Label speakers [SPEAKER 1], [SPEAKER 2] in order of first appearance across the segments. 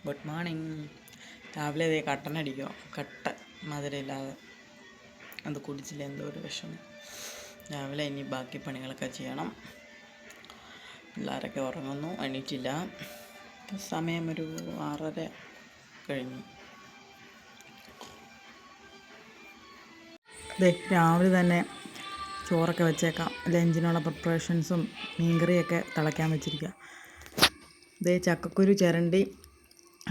[SPEAKER 1] Good morning. രാവിലെ ഇതേ കട്ടനടിക്കുക. കട്ടൻ മധുരമില്ലാതെ അത് കുടിച്ചില്ല, എന്തോ ഒരു വിഷമം. രാവിലെ ഇനി ബാക്കി പണികളൊക്കെ ചെയ്യണം. പിള്ളേരൊക്കെ ഉറങ്ങുന്നു, എണീറ്റില്ല. സമയം ഒരു 6:30 കഴിഞ്ഞു. അതെ, രാവിലെ തന്നെ ചോറൊക്കെ വെച്ചേക്കാം. ലഞ്ചിനുള്ള പ്രിപ്പറേഷൻസും മീൻകറിയൊക്കെ തിളയ്ക്കാൻ വെച്ചിരിക്കുക. ഇതേ ചക്കക്കുരു ചിരണ്ടി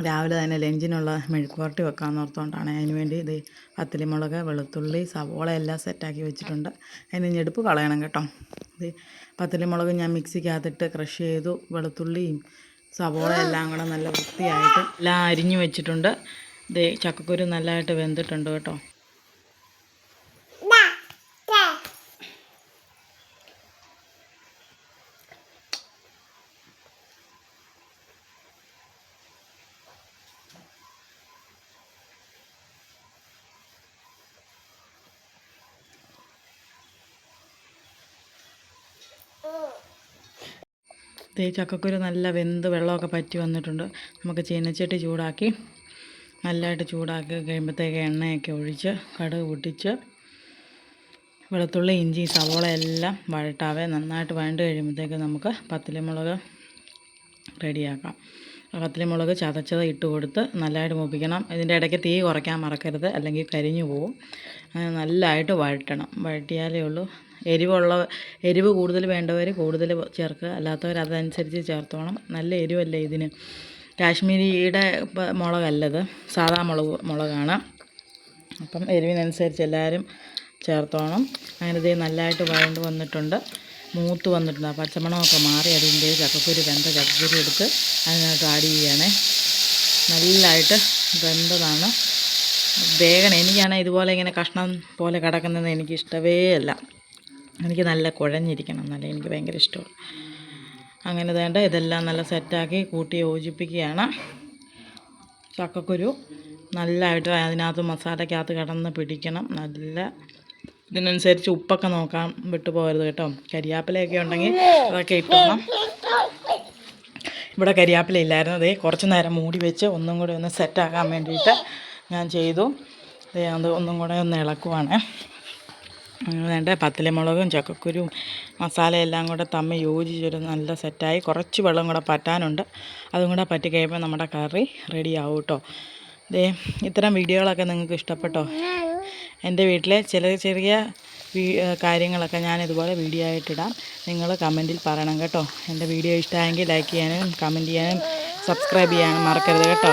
[SPEAKER 1] രാവിലെ തന്നെ ലഞ്ചിനുള്ള മെഴുക്കുവരട്ടി വെക്കാമെന്ന് ഓർത്തുകൊണ്ടാണ്. അതിന് വേണ്ടി ഇത് പത്തലിമുളക്, വെളുത്തുള്ളി, സവോള എല്ലാം സെറ്റാക്കി വെച്ചിട്ടുണ്ട്. അതിന് ഞെടുപ്പ് കളയണം കേട്ടോ. ഇത് പത്തലിമുളക് ഞാൻ മിക്സിക്കകത്തിട്ട് ക്രഷ് ചെയ്തു. വെളുത്തുള്ളിയും സവോള എല്ലാം കൂടെ നല്ല വൃത്തിയായിട്ട് എല്ലാം അരിഞ്ഞു വെച്ചിട്ടുണ്ട്. ഇത് ചക്കക്കുരു നല്ലതായിട്ട് വെന്തിട്ടുണ്ട് കേട്ടോ. ചക്കക്കുരു നല്ല വെന്ത് വെള്ളമൊക്കെ പറ്റി വന്നിട്ടുണ്ട്. നമുക്ക് ചീനച്ചട്ടി ചൂടാക്കി നല്ലതായിട്ട് ചൂടാക്കി കഴിയുമ്പോഴത്തേക്ക് എണ്ണയൊക്കെ ഒഴിച്ച് കടുക് പൊട്ടിച്ച് വെളുത്തുള്ളി, ഇഞ്ചി, സവോള എല്ലാം വഴട്ടാവേ. നന്നായിട്ട് വഴണ്ട് കഴിയുമ്പോഴത്തേക്ക് നമുക്ക് പത്തലിമുളക് റെഡിയാക്കാം. പത്തലിമുളക് ചതച്ചത് ഇട്ട് കൊടുത്ത് നല്ലതായിട്ട് മൂപ്പിക്കണം. ഇതിൻ്റെ ഇടയ്ക്ക് തീ കുറയ്ക്കാൻ മറക്കരുത്, അല്ലെങ്കിൽ കരിഞ്ഞു പോവും. നല്ലതായിട്ട് വഴറ്റണം. വഴറ്റിയാലേ ഉള്ളൂ. എരിവ് കൂടുതൽ വേണ്ടവർ കൂടുതൽ ചേർക്കുക, അല്ലാത്തവർ അതനുസരിച്ച് ചേർത്തോണം. നല്ല എരിവല്ലേ ഇതിന്. കാശ്മീരിയുടെ മുളകല്ലത്, സാധാ മുളകാണ്. അപ്പം എരിവിനനുസരിച്ച് എല്ലാവരും ചേർത്തോണം. അങ്ങനെ ഇത് നല്ലതായിട്ട് വഴണ്ട് വന്നിട്ടുണ്ട്, മൂത്ത് വന്നിട്ടുണ്ട്. ആ പച്ചമണമൊക്കെ മാറി അതിൻ്റെ ചക്കക്കുരു വെന്ത ചക്കക്കുരു എടുത്ത് അതിനകത്ത് ആഡ് ചെയ്യണേ. നല്ലതായിട്ട് വെന്തതാണ്. വേഗണം. എനിക്കാണെങ്കിൽ ഇതുപോലെ ഇങ്ങനെ കഷ്ണം പോലെ കിടക്കുന്നത് എനിക്കിഷ്ടമേ അല്ല. എനിക്ക് നല്ല കുഴഞ്ഞിരിക്കണം, എന്നാലേ എനിക്ക് ഭയങ്കര ഇഷ്ടമാണ്. അങ്ങനെ വേണ്ട ഇതെല്ലാം നല്ല സെറ്റാക്കി കൂട്ടി യോജിപ്പിക്കുകയാണ്. ചക്കക്കുരു നല്ലതായിട്ട് അതിനകത്ത് മസാലയ്ക്കകത്ത് കിടന്ന് പിടിക്കണം. നല്ല ഇതിനനുസരിച്ച് ഉപ്പൊക്കെ നോക്കാൻ വിട്ടുപോകരുത് കേട്ടോ. കരിയാപ്പിലയൊക്കെ ഉണ്ടെങ്കിൽ അതൊക്കെ ഇട്ടോണം. ഇവിടെ കരിയാപ്പില ഇല്ലായിരുന്നു. അതേ കുറച്ച് നേരം മൂടി വെച്ച് ഒന്നും കൂടി ഒന്ന് സെറ്റാക്കാൻ വേണ്ടിയിട്ട് ഞാൻ ചെയ്തു. അത് ഒന്നും കൂടെ ഒന്ന് ഇളക്കുവാണ്. വേണ്ട പത്തലിമുളകും ചക്കക്കുരും മസാലയെല്ലാം കൂടെ തമ്മിൽ യോജിച്ചൊരു നല്ല സെറ്റായി. കുറച്ച് വെള്ളം കൂടെ പറ്റാനുണ്ട്. അതും കൂടെ പറ്റി കഴിയുമ്പോൾ നമ്മുടെ കറി റെഡിയാവും കേട്ടോ. ഇത്തരം വീഡിയോകളൊക്കെ നിങ്ങൾക്ക് ഇഷ്ടപ്പെട്ടോ? എൻ്റെ വീട്ടിലെ ചെറിയ കാര്യങ്ങളൊക്കെ ഞാൻ ഇതുപോലെ വീഡിയോ ആയിട്ടിടാം. നിങ്ങൾ കമൻറ്റിൽ പറയണം കേട്ടോ. എൻ്റെ വീഡിയോ ഇഷ്ടമായെങ്കിൽ ലൈക്ക് ചെയ്യാനും കമൻറ്റ് ചെയ്യാനും സബ്സ്ക്രൈബ് ചെയ്യാനും മറക്കരുത് കേട്ടോ.